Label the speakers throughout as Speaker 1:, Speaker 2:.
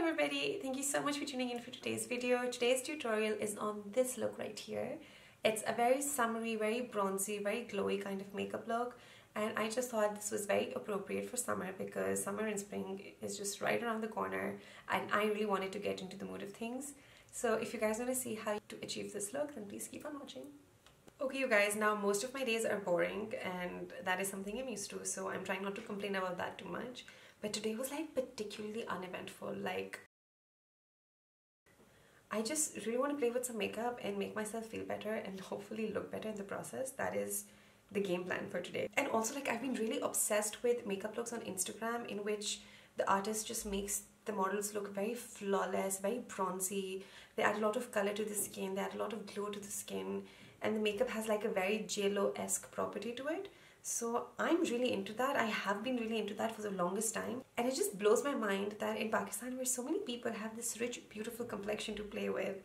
Speaker 1: everybody, thank you so much for tuning in for today's video. Today's tutorial is on this look right here. It's a very summery, very bronzy, very glowy kind of makeup look, and I just thought this was very appropriate for summer because summer and spring is just right around the corner and I really wanted to get into the mood of things. So if you guys want to see how to achieve this look, then please keep on watching. Okay you guys, now most of my days are boring and that is something I'm used to, so I'm trying not to complain about that too much. But today was like particularly uneventful. Like, I just really want to play with some makeup and make myself feel better and hopefully look better in the process. That is the game plan for today. And also, like, I've been really obsessed with makeup looks on Instagram in which the artist just makes the models look very flawless, very bronzy. They add a lot of color to the skin, they add a lot of glow to the skin, and the makeup has like a very JLo-esque property to it. So I'm really into that. I have been really into that for the longest time, and it just blows my mind that in Pakistan, where so many people have this rich, beautiful complexion to play with,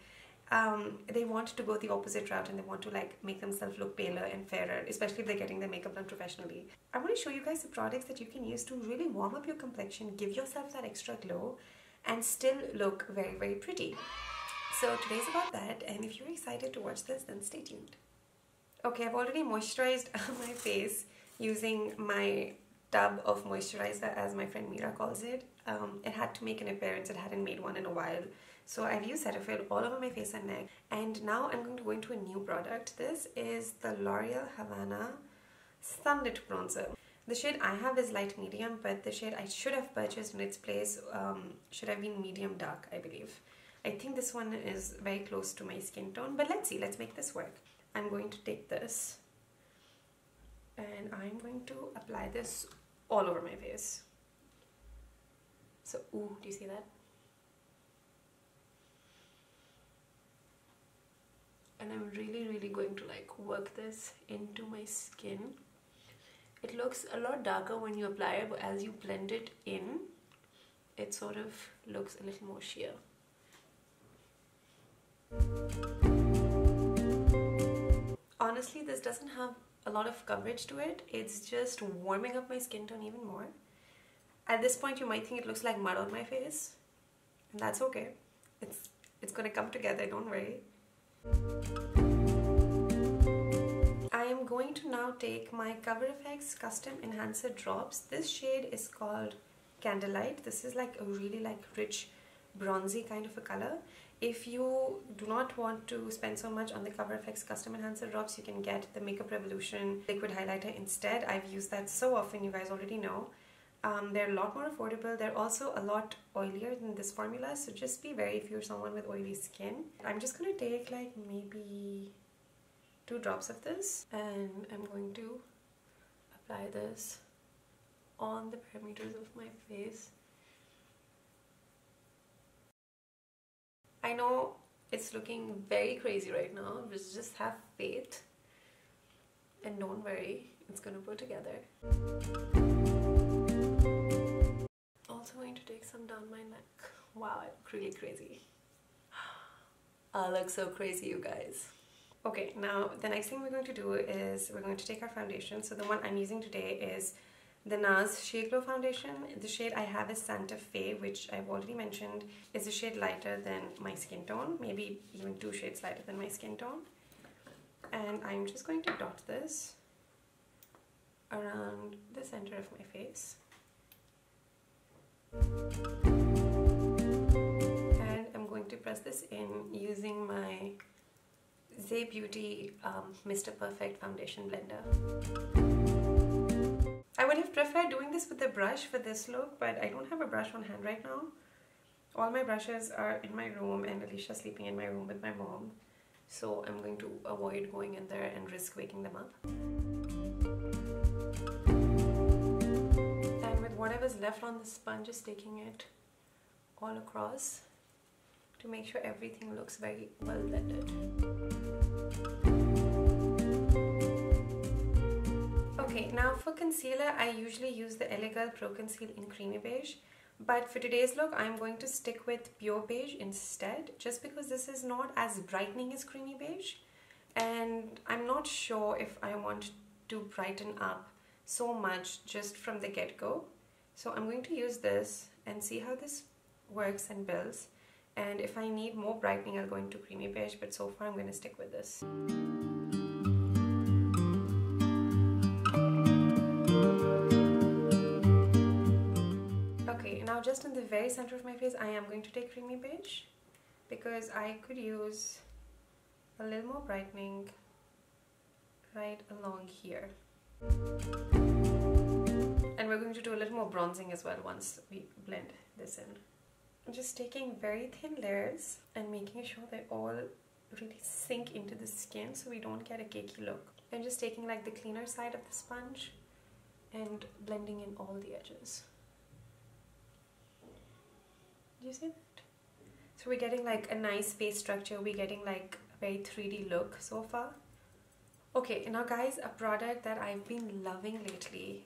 Speaker 1: they want to go the opposite route and they want to like make themselves look paler and fairer, especially if they're getting their makeup done professionally. I want to show you guys the products that you can use to really warm up your complexion, give yourself that extra glow, and still look very, very pretty. So today's about that, and if you're excited to watch this, then stay tuned. Okay, I've already moisturized my face using my tub of moisturizer, as my friend Mira calls it. It had to make an appearance, it hadn't made one in a while. So I've used Cetaphil all over my face and neck. And now I'm going to go into a new product. This is the L'Oreal Havana Sunlit Bronzer. The shade I have is light medium, but the shade I should have purchased in its place should have been medium dark, I believe. I think this one is very close to my skin tone, but let's see, let's make this work. I'm going to take this and I'm going to apply this all over my face. So, ooh, do you see that? And I'm really going to like work this into my skin. It looks a lot darker when you apply it, but as you blend it in, it sort of looks a little more sheer. Honestly, this doesn't have a lot of coverage to it. It's just warming up my skin tone even more. At this point, you might think it looks like mud on my face, and that's okay. It's gonna come together, don't worry. I am going to now take my Cover FX Custom Enhancer Drops. This shade is called Candlelight. This is like a really like rich bronzy kind of a color. If you do not want to spend so much on the Cover FX Custom Enhancer Drops, you can get the Makeup Revolution Liquid Highlighter instead. I've used that so often, you guys already know. They're a lot more affordable. They're also a lot oilier than this formula, so just be wary if you're someone with oily skin. I'm just going to take like maybe 2 drops of this, and I'm going to apply this on the perimeters of my face. I know it's looking very crazy right now, but just have faith and don't worry, it's gonna go together. Also going to take some down my neck. Wow, I look really crazy. I look so crazy, you guys. Okay, now the next thing we're going to do is we're going to take our foundation. So the one I'm using today is the NARS Shea Glow Foundation. The shade I have is Santa Fe, which I've already mentioned is a shade lighter than my skin tone, maybe even 2 shades lighter than my skin tone. And I'm just going to dot this around the center of my face. And I'm going to press this in using my Zay Beauty Mr. Perfect Foundation Blender. I would have preferred doing this with a brush for this look, but I don't have a brush on hand right now. All my brushes are in my room and Alicia's sleeping in my room with my mom. So I'm going to avoid going in there and risk waking them up. And with whatever's left on the sponge, just taking it all across to make sure everything looks very well blended. Okay, now for concealer, I usually use the LA Girl Pro Conceal in Creamy Beige. But for today's look, I'm going to stick with Pure Beige instead, just because this is not as brightening as Creamy Beige. And I'm not sure if I want to brighten up so much just from the get-go. So I'm going to use this and see how this works and builds. And if I need more brightening, I'll go into creamy beige, but so far I'm going to stick with this. Okay, now just in the very center of my face, I am going to take creamy beige because I could use a little more brightening right along here. And we're going to do a little more bronzing as well once we blend this in. I'm just taking very thin layers and making sure they all really sink into the skin so we don't get a cakey look. I'm just taking like the cleaner side of the sponge and blending in all the edges. Do you see that? So we're getting like a nice face structure, we're getting like a very 3D look so far. Okay, now guys, a product that I've been loving lately,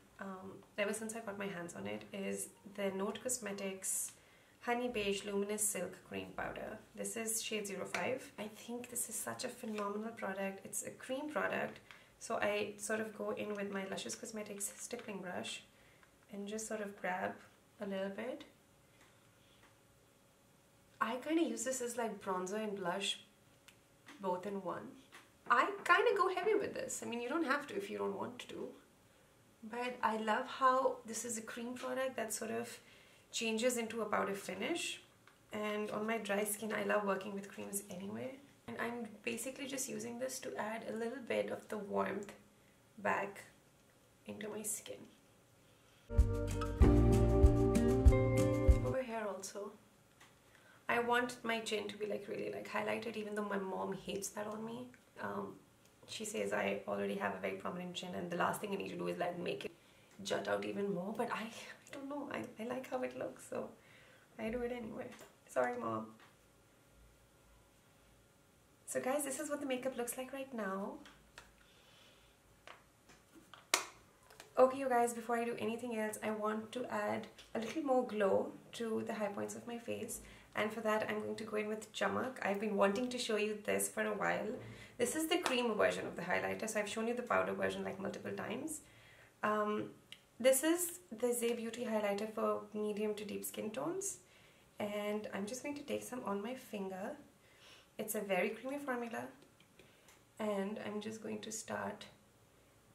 Speaker 1: ever since I got my hands on it, is the Note Cosmetics Honey Beige Luminous Silk Cream Powder. This is shade 05. I think this is such a phenomenal product. It's a cream product, so I sort of go in with my Luscious Cosmetics stippling brush and just sort of grab a little bit. I kind of use this as like bronzer and blush both in one. I kind of go heavy with this. I mean, you don't have to if you don't want to. But I love how this is a cream product that sort of changes into a powder finish. And on my dry skin, I love working with creams anyway. And I'm basically just using this to add a little bit of the warmth back into my skin. Over here also. I want my chin to be like really like highlighted, even though my mom hates that on me. She says I already have a very prominent chin and the last thing I need to do is like make it jut out even more, but I don't know, I like how it looks, so I do it anyway. Sorry, Mom. So guys, this is what the makeup looks like right now. Okay, you guys, before I do anything else, I want to add a little more glow to the high points of my face. And for that, I'm going to go in with Chamak. I've been wanting to show you this for a while. This is the cream version of the highlighter. So I've shown you the powder version like multiple times. This is the Zay Beauty highlighter for medium to deep skin tones. And I'm just going to take some on my finger. It's a very creamy formula. And I'm just going to start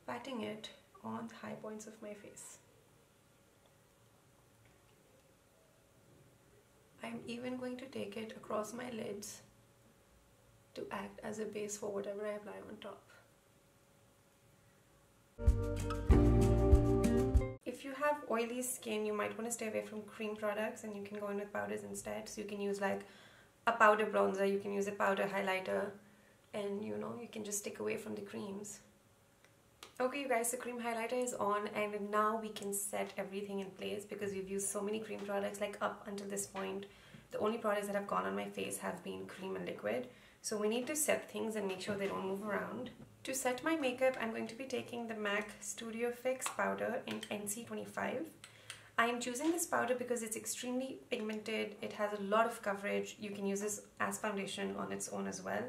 Speaker 1: patting it on the high points of my face. I'm even going to take it across my lids to act as a base for whatever I apply on top. If you have oily skin, you might want to stay away from cream products and you can go in with powders instead. So you can use like a powder bronzer, you can use a powder highlighter, and you know, you can just stick away from the creams. Okay, you guys, the cream highlighter is on and now we can set everything in place because we've used so many cream products. Like up until this point, the only products that have gone on my face have been cream and liquid. So we need to set things and make sure they don't move around. To set my makeup, I'm going to be taking the MAC Studio Fix powder in NC25. I am choosing this powder because it's extremely pigmented. It has a lot of coverage. You can use this as foundation on its own as well.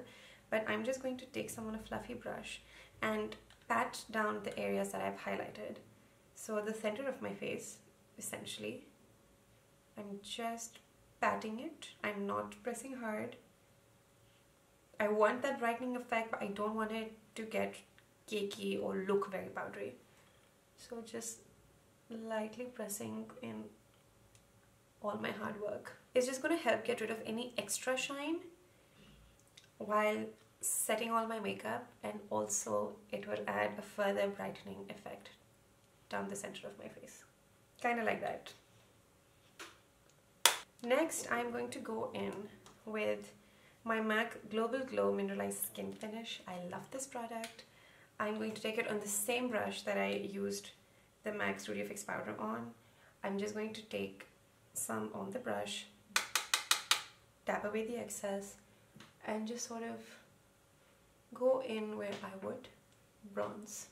Speaker 1: But I'm just going to take some on a fluffy brush and pat down the areas that I've highlighted. So the center of my face, essentially. I'm just patting it. I'm not pressing hard. I want that brightening effect, but I don't want it to get cakey or look very powdery. So just lightly pressing in all my hard work. It's just going to help get rid of any extra shine while setting all my makeup, and also it will add a further brightening effect down the center of my face. Kind of like that. Next, I'm going to go in with my MAC Global Glow Mineralized Skin Finish. I love this product. I'm going to take it on the same brush that I used the MAC Studio Fix powder on. I'm just going to take some on the brush, tap away the excess, and just sort of go in where I would bronze.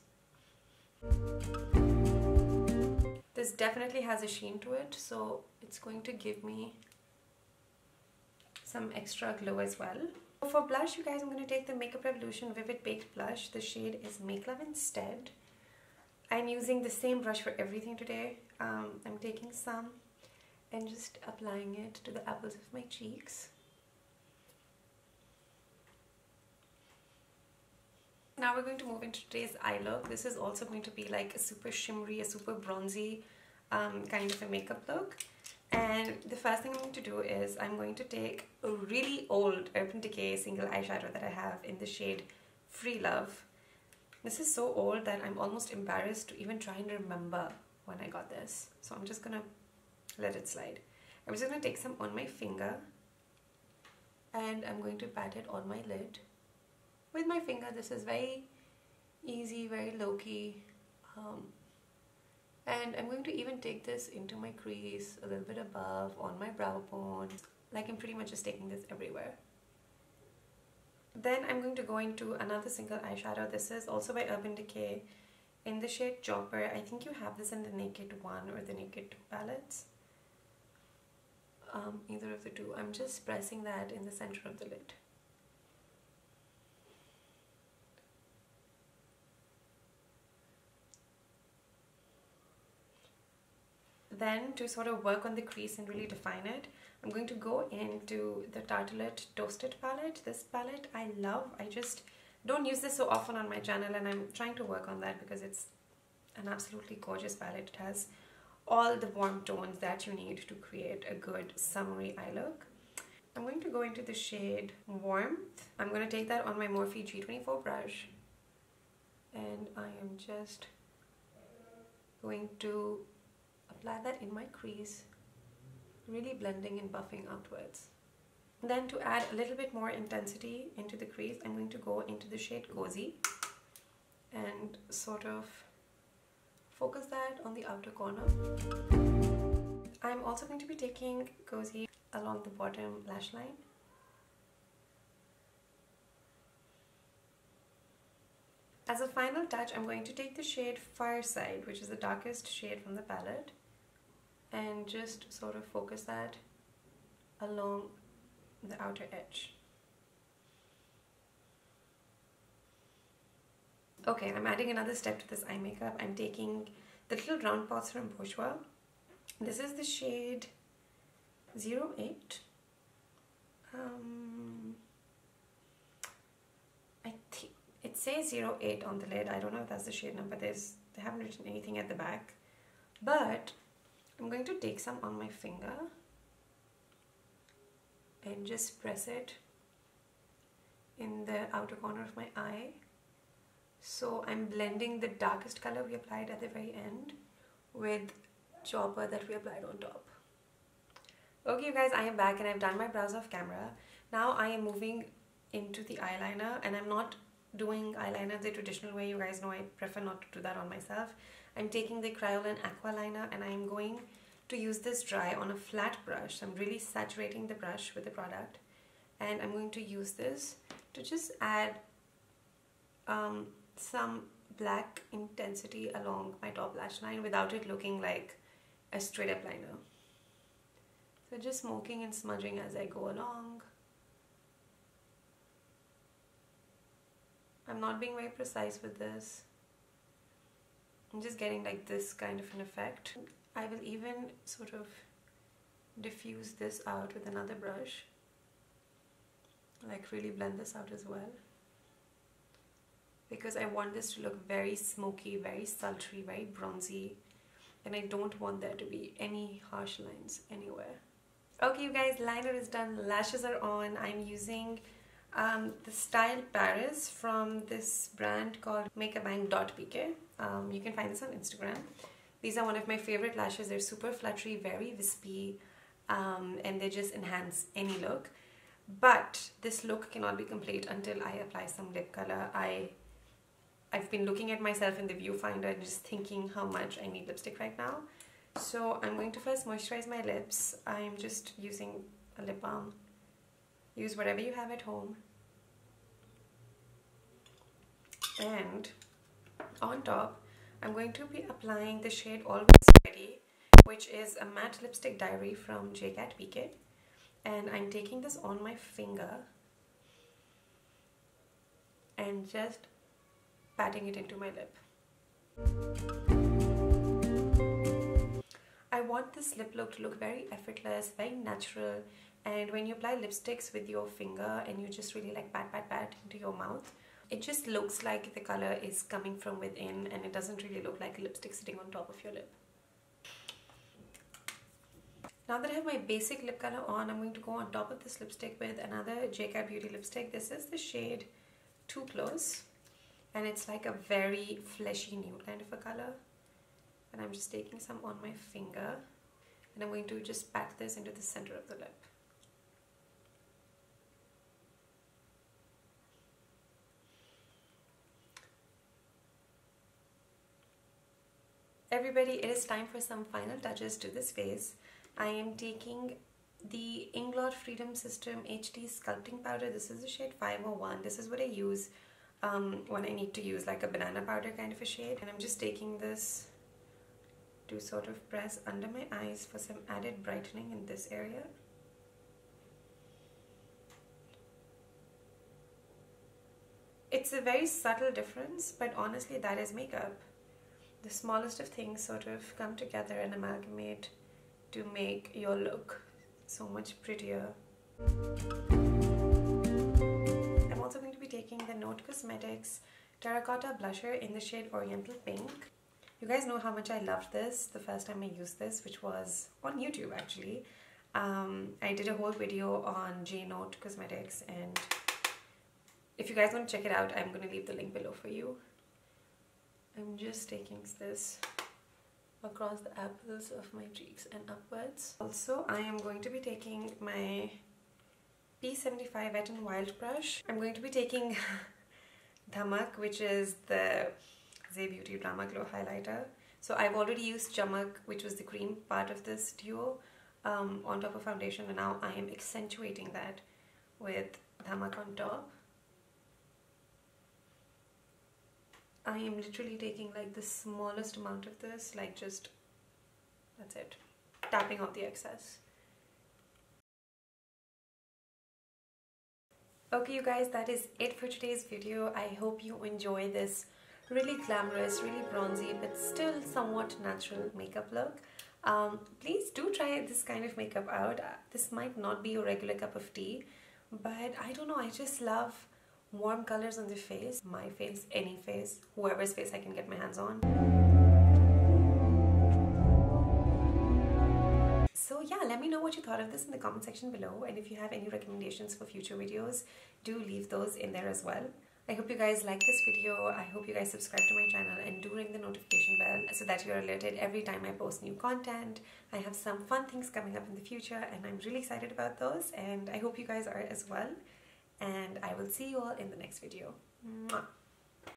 Speaker 1: This definitely has a sheen to it, so it's going to give me some extra glow as well. For blush, you guys, I'm going to take the Makeup Revolution Vivid Baked Blush. The shade is Make Love Instead. I'm using the same brush for everything today. I'm taking some and just applying it to the apples of my cheeks. Now we're going to move into today's eye look. This is also going to be like a super shimmery, a super bronzy kind of a makeup look. And the first thing I'm going to do is I'm going to take a really old Urban Decay single eyeshadow that I have in the shade Free Love. This is so old that I'm almost embarrassed to even try and remember when I got this. So I'm just gonna let it slide. I'm just gonna take some on my finger and I'm going to pat it on my lid with my finger. This is very easy, very low-key. And I'm going to even take this into my crease, a little bit above, on my brow bone. Like I'm pretty much just taking this everywhere. Then I'm going to go into another single eyeshadow. This is also by Urban Decay in the shade Chopper. I think you have this in the Naked 1 or the Naked 2 palettes. Either of the two. I'm just pressing that in the center of the lid. Then to sort of work on the crease and really define it, I'm going to go into the Tartelette Toasted palette. This palette I love. I just don't use this so often on my channel and I'm trying to work on that because it's an absolutely gorgeous palette. It has all the warm tones that you need to create a good summery eye look. I'm going to go into the shade Warmth. I'm going to take that on my Morphe G24 brush and I am just going to apply that in my crease, really blending and buffing outwards. Then to add a little bit more intensity into the crease, I'm going to go into the shade Cozy and sort of focus that on the outer corner. I'm also going to be taking Cozy along the bottom lash line. As a final touch, I'm going to take the shade Fireside, which is the darkest shade from the palette, and just sort of focus that along the outer edge. Okay, I'm adding another step to this eye makeup. I'm taking the little round pots from Bourjois. This is the shade 08. I think it says 08 on the lid. I don't know if that's the shade number. They haven't written anything at the back. But I'm going to take some on my finger and just press it in the outer corner of my eye. So I'm blending the darkest color we applied at the very end with Chopper that we applied on top. Okay you guys, I am back and I've done my brows off camera. Now I am moving into the eyeliner and I'm not doing eyeliner the traditional way. You guys know I prefer not to do that on myself. I'm taking the Kryolan Aqua Liner and I'm going to use this dry on a flat brush. So I'm really saturating the brush with the product and I'm going to use this to just add some black intensity along my top lash line without it looking like a straight up liner. So just smoking and smudging as I go along. I'm not being very precise with this. I'm just getting like this kind of an effect. I will even sort of diffuse this out with another brush. Like really blend this out as well. Because I want this to look very smoky, very sultry, very bronzy. And I don't want there to be any harsh lines anywhere. Okay you guys, liner is done, lashes are on. I'm using the Style Paris from this brand called makeabang.pk. You can find this on Instagram. These are one of my favorite lashes. They're super fluttery, very wispy, and they just enhance any look. But this look cannot be complete until I apply some lip color. I've been looking at myself in the viewfinder and just thinking how much I need lipstick right now. So I'm going to first moisturize my lips. I'm just using a lip balm. Use whatever you have at home. And on top, I'm going to be applying the shade Always Ready, which is a matte lipstick diary from JCat PK. And I'm taking this on my finger and just patting it into my lip. I want this lip look to look very effortless, very natural, and when you apply lipsticks with your finger and you just really like pat into your mouth, it just looks like the color is coming from within and it doesn't really look like lipstick sitting on top of your lip. Now that I have my basic lip color on, I'm going to go on top of this lipstick with another JK Beauty lipstick. This is the shade Too Close, and it's like a very fleshy nude kind of a color. And I'm just taking some on my finger, and I'm going to just pat this into the center of the lip. Everybody, it is time for some final touches to this face. I am taking the Inglot Freedom System HD Sculpting Powder. This is the shade 501. This is what I use when I need to use like a banana powder kind of a shade. And I'm just taking this to sort of press under my eyes for some added brightening in this area. It's a very subtle difference, but honestly that is makeup. The smallest of things sort of come together and amalgamate to make your look so much prettier. I'm also going to be taking the Note Cosmetics Terracotta Blusher in the shade Oriental Pink. You guys know how much I loved this the first time I used this, which was on YouTube actually. I did a whole video on J-Note Cosmetics, and if you guys want to check it out, I'm going to leave the link below for you. I'm just taking this across the apples of my cheeks and upwards. Also, I am going to be taking my P75 Wet n Wild brush. I'm going to be taking Dhamak, which is the Zay Beauty Drama Glow highlighter. So I've already used Chamak, which was the cream part of this duo, on top of foundation, and now I am accentuating that with Dhamak on top. I am literally taking like the smallest amount of this, like just, that's it, tapping off the excess. Okay you guys, that is it for today's video. I hope you enjoy this really glamorous, really bronzy, but still somewhat natural makeup look. Please do try this kind of makeup out. This might not be your regular cup of tea, but I don't know, I just love warm colors on the face. My face, any face, whoever's face I can get my hands on. So yeah, let me know what you thought of this in the comment section below, and if you have any recommendations for future videos, do leave those in there as well. I hope you guys like this video. I hope you guys subscribe to my channel and do ring the notification bell so that you're alerted every time I post new content. I have some fun things coming up in the future and I'm really excited about those, and I hope you guys are as well. And I will see you all in the next video. Mwah.